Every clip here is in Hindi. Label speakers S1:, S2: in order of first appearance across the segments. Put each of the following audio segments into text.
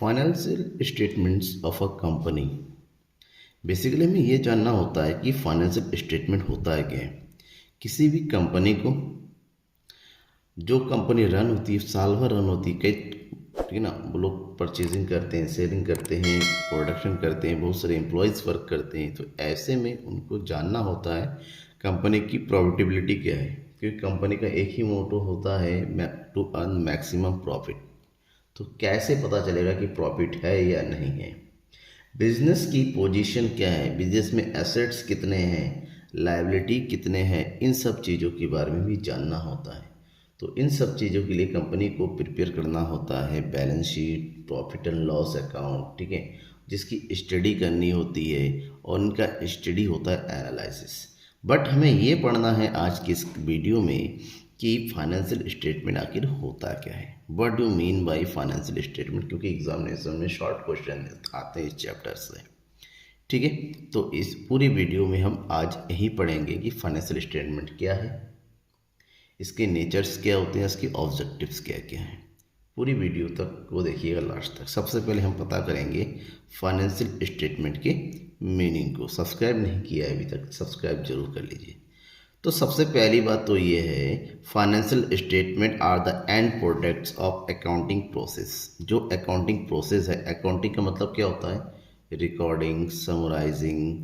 S1: Financial statements of a company. Basically हमें ये जानना होता है कि फाइनेंशियल स्टेटमेंट होता है क्या है। किसी भी कंपनी को, जो कंपनी रन होती है, साल भर रन होती है, कई, ठीक है ना, वो लोग परचेजिंग करते हैं, सेलिंग करते हैं, प्रोडक्शन करते हैं, बहुत सारे एम्प्लॉयज़ वर्क करते हैं। तो ऐसे में उनको जानना होता है कंपनी की प्रॉफिटेबिलिटी क्या है, क्योंकि कंपनी का एक ही मोटो होता है, टू अर्न मैक्सिमम प्रॉफिट। तो कैसे पता चलेगा कि प्रॉफिट है या नहीं है। बिजनेस की पोजीशन क्या है, बिजनेस में एसेट्स कितने हैं, लायबिलिटी कितने हैं, इन सब चीज़ों के बारे में भी जानना होता है। तो इन सब चीज़ों के लिए कंपनी को प्रिपेयर करना होता है balance sheet, profit and loss account, ठीक है, जिसकी स्टडी करनी होती है और इनका स्टडी होता है एनालिसिस। बट हमें ये पढ़ना है आज की इस वीडियो में कि फाइनेंशियल स्टेटमेंट आखिर होता क्या है, what do mean by financial statement, क्योंकि एग्जामिनेशन में शॉर्ट क्वेश्चन आते हैं इस चैप्टर से। ठीक है, तो इस पूरी वीडियो में हम आज यही पढ़ेंगे कि फाइनेंशियल स्टेटमेंट क्या है, इसके नेचर्स क्या होते हैं, इसके ऑब्जेक्टिव्स क्या क्या हैं। पूरी वीडियो तक वो देखिएगा लास्ट तक। सबसे पहले हम पता करेंगे फाइनेंशियल स्टेटमेंट के मीनिंग को। सब्सक्राइब नहीं किया है अभी तक, सब्सक्राइब जरूर कर लीजिए। तो सबसे पहली बात तो ये है, financial statement are the end products of accounting process. जो अकाउंटिंग प्रोसेस है, अकाउंटिंग का मतलब क्या होता है, recording, summarising,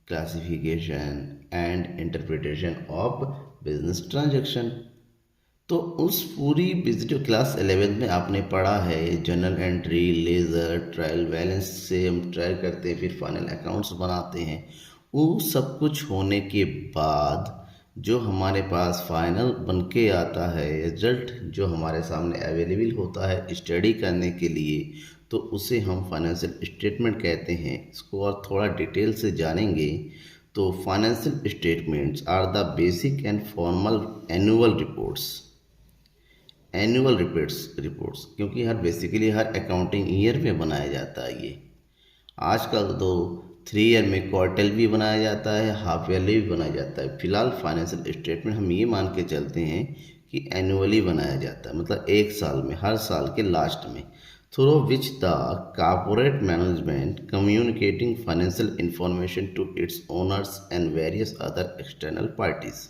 S1: classification and interpretation of business transaction. तो उस पूरी जो क्लास 11 में आपने पढ़ा है, journal entry, ledger, trial balance से हम ट्रायल करते हैं, फिर फाइनल अकाउंट्स बनाते हैं। वो सब कुछ होने के बाद जो हमारे पास फाइनल बन के आता है, रिजल्ट जो हमारे सामने अवेलेबल होता है स्टडी करने के लिए, तो उसे हम फाइनेंशियल स्टेटमेंट कहते हैं। इसको और थोड़ा डिटेल से जानेंगे तो financial statements are the basic and formal annual reports. Annual reports क्योंकि बेसिकली हर अकाउंटिंग ईयर में बनाया जाता है। ये आजकल तो 3 ईयर में क्वार्टर भी बनाया जाता है, हाफ ईयरली भी बनाया जाता है। फिलहाल फाइनेंशियल स्टेटमेंट हम ये मान के चलते हैं कि एनुअली बनाया जाता है, मतलब एक साल में, हर साल के लास्ट में, through which the corporate management communicating financial information to its owners and various other external parties.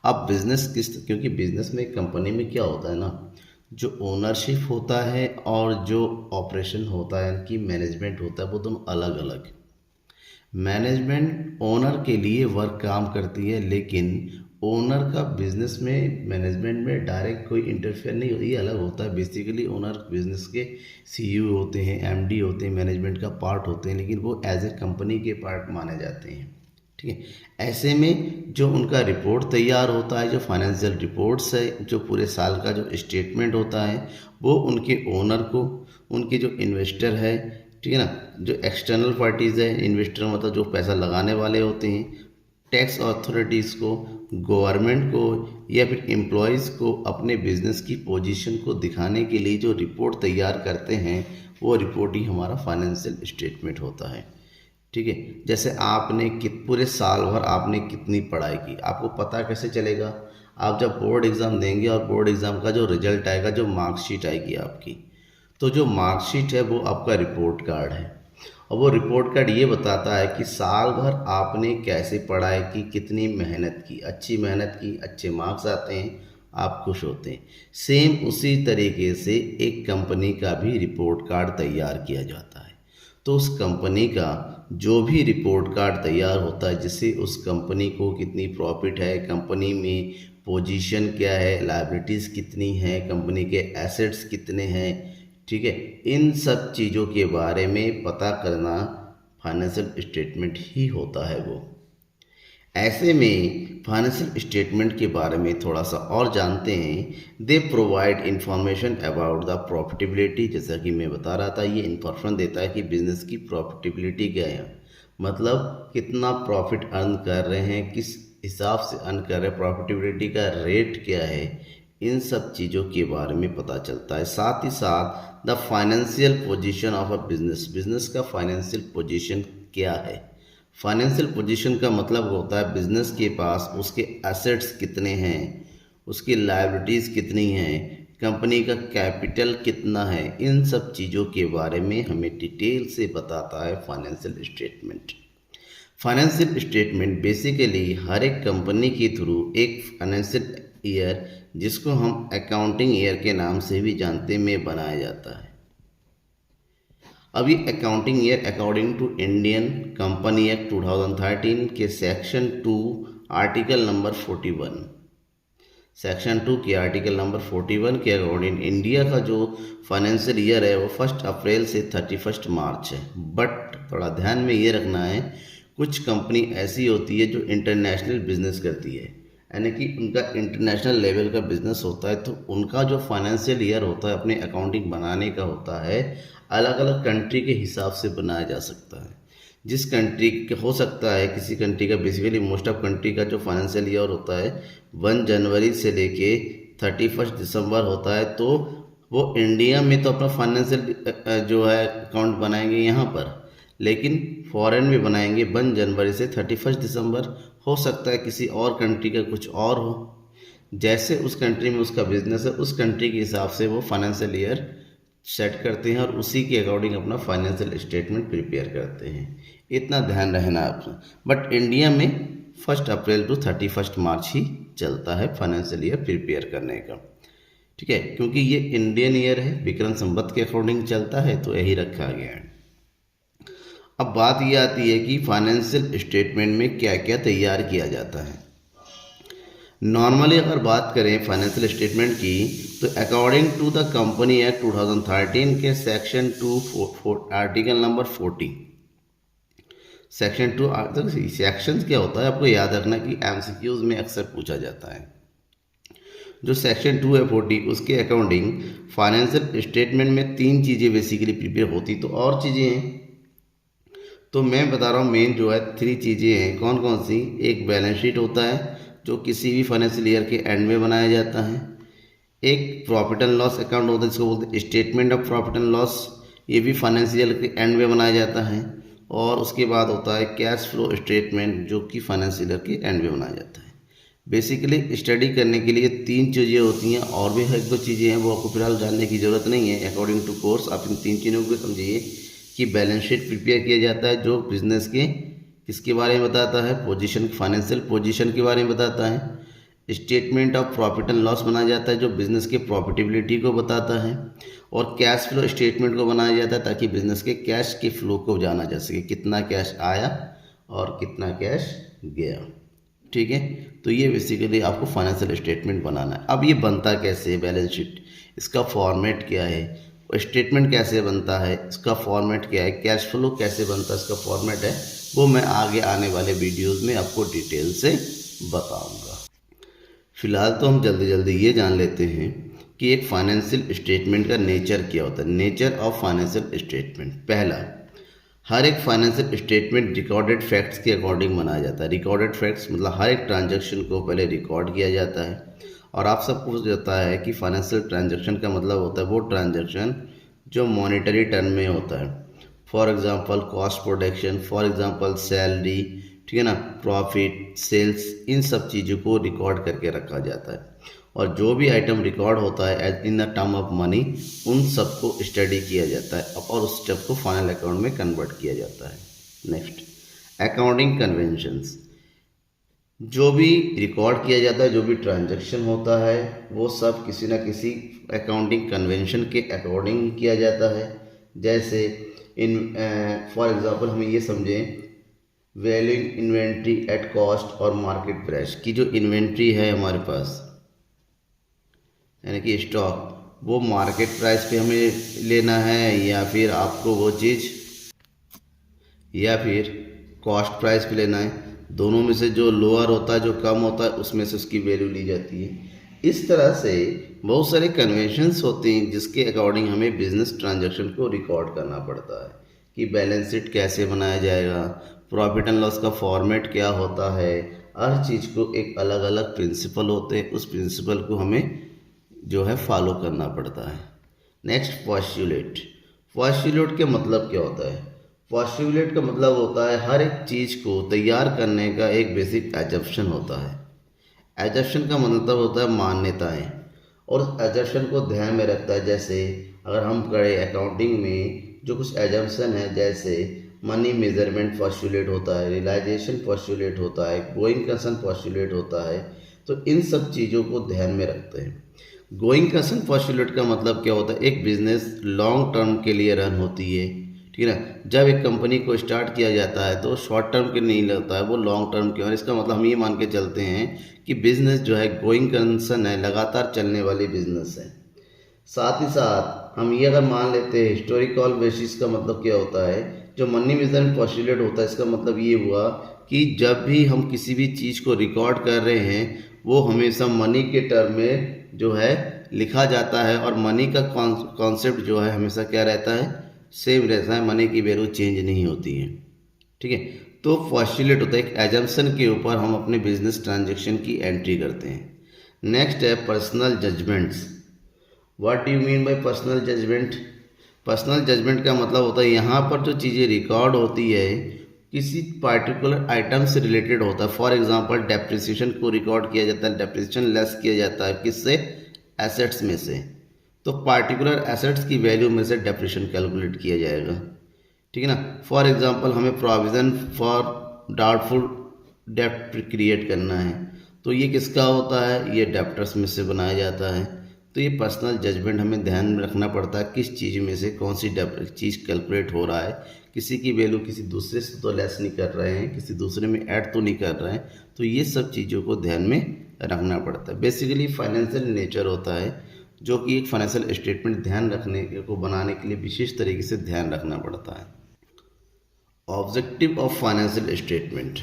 S1: अब बिजनेस क्योंकि बिजनेस में, कंपनी में क्या होता है ना, जो ओनरशिप होता है और जो ऑपरेशन होता है कि मैनेजमेंट होता है, वो दोनों अलग अलग। मैनेजमेंट ओनर के लिए वर्क काम करती है, लेकिन ओनर का बिजनेस में, मैनेजमेंट में डायरेक्ट कोई इंटरफेयर नहीं होती, ये अलग होता है। बेसिकली ओनर बिजनेस के सीईओ होते हैं, एमडी होते हैं, मैनेजमेंट का पार्ट होते हैं, लेकिन वो एज ए कंपनी के पार्ट माने जाते हैं। ठीक है, ऐसे में जो उनका रिपोर्ट तैयार होता है, जो फाइनेंशियल रिपोर्ट्स है, जो पूरे साल का जो स्टेटमेंट होता है, वो उनके ओनर को, उनके जो इन्वेस्टर है, ठीक है ना, जो एक्सटर्नल पार्टीज़ है, इन्वेस्टर मतलब जो पैसा लगाने वाले होते हैं, टैक्स अथॉरिटीज़ को, गवर्नमेंट को, या फिर एम्प्लॉयज़ को अपने बिजनेस की पोजीशन को दिखाने के लिए जो रिपोर्ट तैयार करते हैं, वो रिपोर्ट ही हमारा फाइनेंशियल स्टेटमेंट होता है। ठीक है, जैसे आपने पूरे साल भर आपने कितनी पढ़ाई की, आपको पता कैसे चलेगा। आप जब बोर्ड एग्ज़ाम देंगे और बोर्ड एग्ज़ाम का जो रिजल्ट आएगा, जो मार्कशीट आएगी आपकी, तो जो मार्कशीट है वो आपका रिपोर्ट कार्ड है। और वो रिपोर्ट कार्ड ये बताता है कि साल भर आपने कैसे पढ़ाई की, कितनी मेहनत की, अच्छी मेहनत की, अच्छे मार्क्स आते हैं, आप खुश होते हैं। सेम उसी तरीके से एक कंपनी का भी रिपोर्ट कार्ड तैयार किया जाता है। तो उस कंपनी का जो भी रिपोर्ट कार्ड तैयार होता है, जिससे उस कंपनी को कितनी प्रॉफिट है, कंपनी में पोजीशन क्या है, लायबिलिटीज़ कितनी है, कंपनी के एसेट्स कितने हैं, ठीक है, इन सब चीज़ों के बारे में पता करना फाइनेंशियल स्टेटमेंट ही होता है वो। ऐसे में फाइनेंशियल स्टेटमेंट के बारे में थोड़ा सा और जानते हैं। They provide information about the profitability, जैसा कि मैं बता रहा था, ये इन्फॉर्मेशन देता है कि बिजनेस की प्रॉफिटेबिलिटी क्या है, मतलब कितना प्रॉफिट अर्न कर रहे हैं, किस हिसाब से अर्न कर रहे हैं, प्रॉफिटेबिलिटी का रेट क्या है, इन सब चीज़ों के बारे में पता चलता है। साथ ही साथ the financial position of a business, business का फाइनेंशियल पोजीशन क्या है। फाइनेंशियल पोजीशन का मतलब होता है बिजनेस के पास उसके एसेट्स कितने हैं, उसकी लायबिलिटीज़ कितनी हैं, कंपनी का कैपिटल कितना है, इन सब चीज़ों के बारे में हमें डिटेल से बताता है financial statement. Financial statement basically हर एक कंपनी के थ्रू एक फाइनेंशियल ईयर, जिसको हम अकाउंटिंग ईयर के नाम से भी जानते में बनाया जाता है। अब ये accounting year according to Indian company act 2013 के सेक्शन 2 आर्टिकल नंबर 41, सेक्शन 2 के आर्टिकल नंबर 41 के अकॉर्डिंग इंडिया का जो फाइनेंशियल ईयर है वो 1 अप्रैल से 31 मार्च है। बट थोड़ा ध्यान में ये रखना है, कुछ कंपनी ऐसी होती है जो इंटरनेशनल बिजनेस करती है, यानी कि उनका इंटरनेशनल लेवल का बिजनेस होता है, तो उनका जो फाइनेंशियल ईयर होता है अपने अकाउंटिंग बनाने का होता है अलग अलग कंट्री के हिसाब से बनाया जा सकता है। जिस कंट्री के हो सकता है, किसी कंट्री का बेसिकली मोस्ट ऑफ कंट्री का जो फाइनेंशियल ईयर होता है 1 जनवरी से लेके 31 दिसंबर होता है, तो वो इंडिया में तो अपना फाइनेंशियल जो है अकाउंट बनाएंगे यहाँ पर, लेकिन फॉरेन में बनाएंगे 1 जनवरी से 31 दिसंबर। हो सकता है किसी और कंट्री का कुछ और हो, जैसे उस कंट्री में उसका बिजनेस है उस कंट्री के हिसाब से वो फाइनेंशियल ईयर सेट करते हैं और उसी के अकॉर्डिंग अपना फाइनेंशियल स्टेटमेंट प्रिपेयर करते हैं। इतना ध्यान रहना आपका। बट इंडिया में 1 अप्रैल टू 31 मार्च ही चलता है फाइनेंशियल ईयर प्रिपेयर करने का, ठीक है, क्योंकि ये इंडियन ईयर है, विक्रम संवत के अकॉर्डिंग चलता है, तो यही रखा गया है। अब बात ये आती है कि फाइनेंशियल स्टेटमेंट में क्या क्या तैयार किया जाता है। नॉर्मली अगर बात करें फाइनेंशियल स्टेटमेंट की, तो according to the company act 2013 के section 2 article number 40, section 2 section क्या होता है आपको याद रखना कि एमसीक्यूज में अक्सर पूछा जाता है। जो सेक्शन 2 है 40, उसके अकॉर्डिंग फाइनेंशियल स्टेटमेंट में 3 चीज़ें बेसिकली प्रिपेयर होती, तो और चीज़ें हैं, तो मैं बता रहा हूँ मेन जो है 3 चीज़ें हैं। कौन कौन सी? एक बैलेंस शीट होता है जो किसी भी फाइनेंशियल ईयर के एंड में बनाया जाता है। एक प्रॉफिट एंड लॉस अकाउंट होता है जिसको बोलते हैं statement of profit and loss, ये भी फाइनेंशियल ईयर के एंड में बनाया जाता है। और उसके बाद होता है कैश फ्लो स्टेटमेंट जो कि फाइनेंशियल ईयर के एंड में बनाया जाता है। बेसिकली स्टडी करने के लिए 3 चीज़ें होती हैं, और भी 1-2 चीज़ें हैं वो आपको फिलहाल जानने की ज़रूरत नहीं है। अकॉर्डिंग टू कोर्स आप इन 3 चीज़ों को समझिए कि बैलेंस शीट प्रिपेयर किया जाता है जो बिजनेस के किसके बारे में बताता है, पोजीशन, फाइनेंशियल पोजीशन के बारे में बताता है। Statement of profit and loss बनाया जाता है जो बिजनेस के प्रॉफिटेबिलिटी को बताता है। और कैश फ्लो स्टेटमेंट को बनाया जाता है ताकि बिजनेस के कैश के फ्लो को जाना जा सके, कितना कैश आया और कितना कैश गया, ठीक है। तो ये बेसिकली आपको फाइनेंशियल स्टेटमेंट बनाना है। अब ये बनता कैसे है बैलेंस शीट, इसका फॉर्मेट क्या है, स्टेटमेंट कैसे बनता है, इसका फॉर्मेट क्या है, कैश फ्लो कैसे बनता है, इसका फॉर्मेट है, वो मैं आगे आने वाले वीडियोस में आपको डिटेल से बताऊंगा। फिलहाल तो हम जल्दी जल्दी ये जान लेते हैं कि एक फाइनेंशियल स्टेटमेंट का नेचर क्या होता है। नेचर ऑफ फाइनेंशियल स्टेटमेंट, पहला, हर एक फाइनेंशियल स्टेटमेंट रिकॉर्डेड फैक्ट्स के अकॉर्डिंग बनाया जाता है। रिकॉर्डेड फैक्ट्स मतलब हर एक ट्रांजैक्शन को पहले रिकॉर्ड किया जाता है। और आप सबको पता है कि फाइनेंशियल ट्रांजैक्शन का मतलब होता है वो ट्रांजैक्शन जो मॉनेटरी टर्म में होता है। For example cost production, for example salary, ठीक है ना, प्रॉफिट, सेल्स, इन सब चीज़ों को रिकॉर्ड करके रखा जाता है। और जो भी आइटम रिकॉर्ड होता है as in the term of money, उन सबको स्टडी किया जाता है और उस स्टेप को फाइनल अकाउंट में कन्वर्ट किया जाता है। नेक्स्ट, अकाउंटिंग कन्वेंशंस, जो भी रिकॉर्ड किया जाता है, जो भी ट्रांजैक्शन होता है, वो सब किसी ना किसी अकाउंटिंग कन्वेंशन के अकॉर्डिंग किया जाता है। जैसे इन फॉर एग्जांपल हम ये समझें वैल्यूइंग इन्वेंट्री एट कॉस्ट और मार्केट प्राइस, की जो इन्वेंट्री है हमारे पास यानी कि स्टॉक, वो मार्केट प्राइस पे हमें लेना है या फिर आपको वो चीज़ या फिर कॉस्ट प्राइस पे लेना है। दोनों में से जो लोअर होता है, जो कम होता है, उसमें से उसकी वैल्यू ली जाती है। इस तरह से बहुत सारे कन्वेंशंस होते हैं जिसके अकॉर्डिंग हमें बिजनेस ट्रांजैक्शन को रिकॉर्ड करना पड़ता है कि बैलेंस शीट कैसे बनाया जाएगा, प्रॉफिट एंड लॉस का फॉर्मेट क्या होता है। हर चीज़ को एक अलग अलग प्रिंसिपल होते हैं, उस प्रिंसिपल को हमें जो है फॉलो करना पड़ता है। Next, postulate. पॉस्टुलेट का मतलब क्या होता है? पॉस्टुलेट का मतलब होता है हर एक चीज़ को तैयार करने का एक बेसिक एजम्पशन होता है। एजम्पशन का मतलब होता है मान्यताएं, और उस एजम्पशन को ध्यान में रखता है। जैसे अगर हम करें अकाउंटिंग में जो कुछ एजम्पशन है, जैसे मनी मेजरमेंट पॉस्टुलेट होता है, रियलाइजेशन पॉस्टुलेट होता है, गोइंग कंसर्न पॉस्टुलेट होता है, तो इन सब चीज़ों को ध्यान में रखते हैं। गोइंग कंसर्न पॉस्टुलेट का मतलब क्या होता है, एक बिजनेस लॉन्ग टर्म के लिए रन होती है, ठीक है ना। जब एक कंपनी को स्टार्ट किया जाता है तो शॉर्ट टर्म के नहीं लगता है, वो लॉन्ग टर्म के। और इसका मतलब हम ये मान के चलते हैं कि बिजनेस जो है गोइंग कंसर्न है, लगातार चलने वाली बिजनेस है। साथ ही साथ हम ये अगर मान लेते हैं हिस्टोरिकल बेसिस का मतलब क्या होता है, जो मनी मेजरमेंट पॉस्टुलेट होता है, इसका मतलब ये हुआ कि जब भी हम किसी भी चीज़ को रिकॉर्ड कर रहे हैं वो हमेशा मनी के टर्म में जो है लिखा जाता है, और मनी का कॉन्सेप्ट जो है हमेशा क्या रहता है, सेम रहता है, मनी की वैल्यू चेंज नहीं होती है, ठीक है। तो पॉस्टुलेट होता है एक एजम्पशन के ऊपर हम अपने बिजनेस ट्रांजेक्शन की एंट्री करते हैं। नेक्स्ट है personal judgements. What do you mean by personal judgement? Personal judgement का मतलब होता है यहाँ पर जो चीज़ें रिकॉर्ड होती है किसी पार्टिकुलर आइटम से रिलेटेड होता है। फॉर एग्जांपल डेप्रिसिएशन को रिकॉर्ड किया जाता है, डेप्रिसिएशन लेस किया जाता है किससे, एसेट्स में से। तो पार्टिकुलर एसेट्स की वैल्यू में से डेप्रिसिएशन कैलकुलेट किया जाएगा, ठीक है ना। फॉर एग्जांपल हमें प्रोविज़न फॉर डाउटफुल डेप्ट क्रिएट करना है, तो ये किसका होता है, ये डेप्टर्स में से बनाया जाता है। तो ये पर्सनल जजमेंट हमें ध्यान में रखना पड़ता है किस चीज़ में से कौन सी चीज़ कैलकुलेट हो रहा है, किसी की वैल्यू किसी दूसरे से तो लेस नहीं कर रहे हैं, किसी दूसरे में ऐड तो नहीं कर रहे हैं। तो ये सब चीज़ों को ध्यान में रखना पड़ता है। बेसिकली फाइनेंशियल नेचर होता है जो कि एक फाइनेंशियल स्टेटमेंट ध्यान रखने को बनाने के लिए विशेष तरीके से ध्यान रखना पड़ता है। ऑब्जेक्टिव ऑफ फाइनेंशियल स्टेटमेंट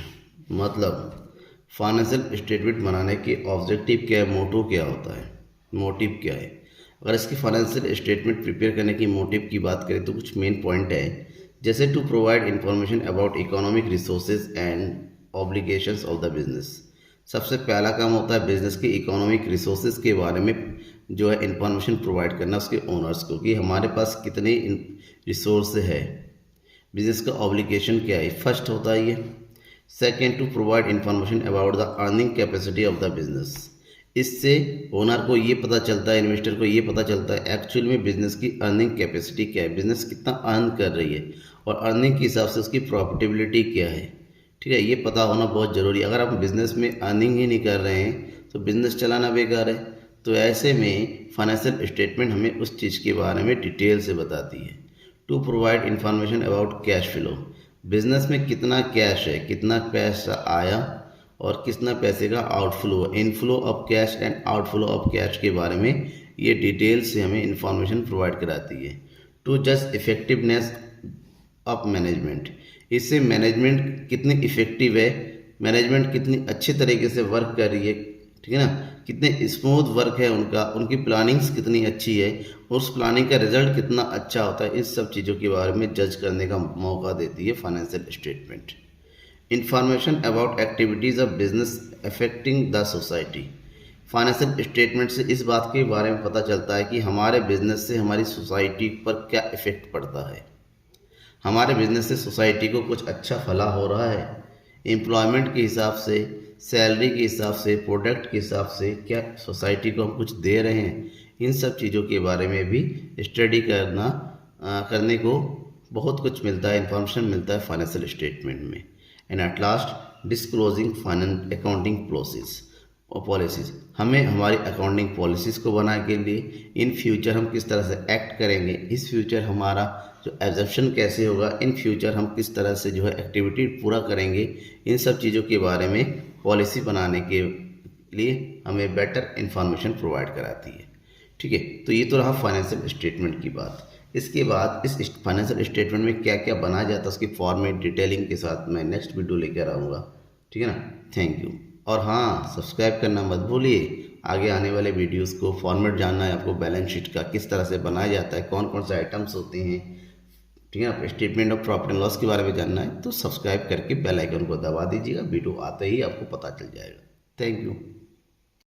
S1: मतलब फाइनेंशियल स्टेटमेंट बनाने के ऑब्जेक्टिव क्या है, मोटिव क्या होता है, मोटिव क्या है। अगर इसकी फाइनेंशियल स्टेटमेंट प्रिपेयर करने की मोटिव की बात करें तो कुछ मेन पॉइंट है, जैसे to provide information about economic resources and obligations of the business. सबसे पहला काम होता है बिजनेस के इकोनॉमिक रिसोर्सेज के बारे में जो है इंफॉर्मेशन प्रोवाइड करना उसके ओनर्स को, कि हमारे पास कितने रिसोर्स है, बिजनेस का ऑब्लिगेशन क्या है, फर्स्ट होता है ये। Second, to provide information about the earning capacity of the business. इससे ओनर को ये पता चलता है, इन्वेस्टर को ये पता चलता है एक्चुअल में बिजनेस की अर्निंग कैपेसिटी क्या है, बिजनेस कितना अर्न कर रही है, और अर्निंग के हिसाब से उसकी प्रॉफिटेबिलिटी क्या है, ठीक है। ये पता होना बहुत ज़रूरी है। अगर हम बिज़नेस में अर्निंग ही नहीं कर रहे हैं तो बिज़नेस चलाना बेकार है। तो ऐसे में फाइनेंशियल स्टेटमेंट हमें उस चीज़ के बारे में डिटेल से बताती है। To provide information about cash flow, business में कितना कैश है, कितना पैसा आया और कितना पैसे का outflow, inflow of cash and outflow of cash के बारे में ये डिटेल से हमें इंफॉर्मेशन प्रोवाइड कराती है। टू जज इफेक्टिवनेस ऑफ मैनेजमेंट, इससे मैनेजमेंट कितनी इफेक्टिव है, मैनेजमेंट कितनी अच्छे तरीके से वर्क कर रही है, ठीक है ना, कितने स्मूथ वर्क है उनका, उनकी प्लानिंग्स कितनी अच्छी है, उस प्लानिंग का रिजल्ट कितना अच्छा होता है। इस सब चीज़ों के बारे में जज करने का मौका देती है financial statement. Information about activities of business affecting the society, financial statement से इस बात के बारे में पता चलता है कि हमारे बिजनेस से हमारी सोसाइटी पर क्या इफ़ेक्ट पड़ता है, हमारे बिजनेस से सोसाइटी को कुछ अच्छा फला हो रहा है, एम्प्लॉयमेंट के हिसाब से, सैलरी के हिसाब से, प्रोडक्ट के हिसाब से क्या सोसाइटी को हम कुछ दे रहे हैं। इन सब चीज़ों के बारे में भी स्टडी करने को बहुत कुछ मिलता है, इंफॉर्मेशन मिलता है फाइनेंशियल स्टेटमेंट में। And at last disclosing finance accounting process और पॉलिसीज़, हमें हमारी अकाउंटिंग पॉलिसीज़ को बनाने के लिए इन फ्यूचर हम किस तरह से एक्ट करेंगे, इस फ्यूचर हमारा जो एग्जम्पशन कैसे होगा, इन फ्यूचर हम किस तरह से जो है एक्टिविटी पूरा करेंगे, इन सब चीज़ों के बारे में पॉलिसी बनाने के लिए हमें बेटर इन्फॉर्मेशन प्रोवाइड कराती है, ठीक है। तो ये तो रहा फाइनेंशियल स्टेटमेंट की बात। इसके बाद इस फाइनेंशियल स्टेटमेंट में क्या क्या बनाया जाता है उसकी फॉर्मेट डिटेलिंग के साथ मैं नेक्स्ट वीडियो लेकर आऊँगा, ठीक है ना। Thank you. और हाँ, सब्सक्राइब करना मत भूलिए। आगे आने वाले वीडियोस को फॉर्मेट जानना है आपको, बैलेंस शीट का किस तरह से बनाया जाता है, कौन कौन से आइटम्स होते हैं, ठीक है ना, statement of profit and loss के बारे में जानना है तो सब्सक्राइब करके बेल आइकन को दबा दीजिएगा, वीडियो आते ही आपको पता चल जाएगा। Thank you.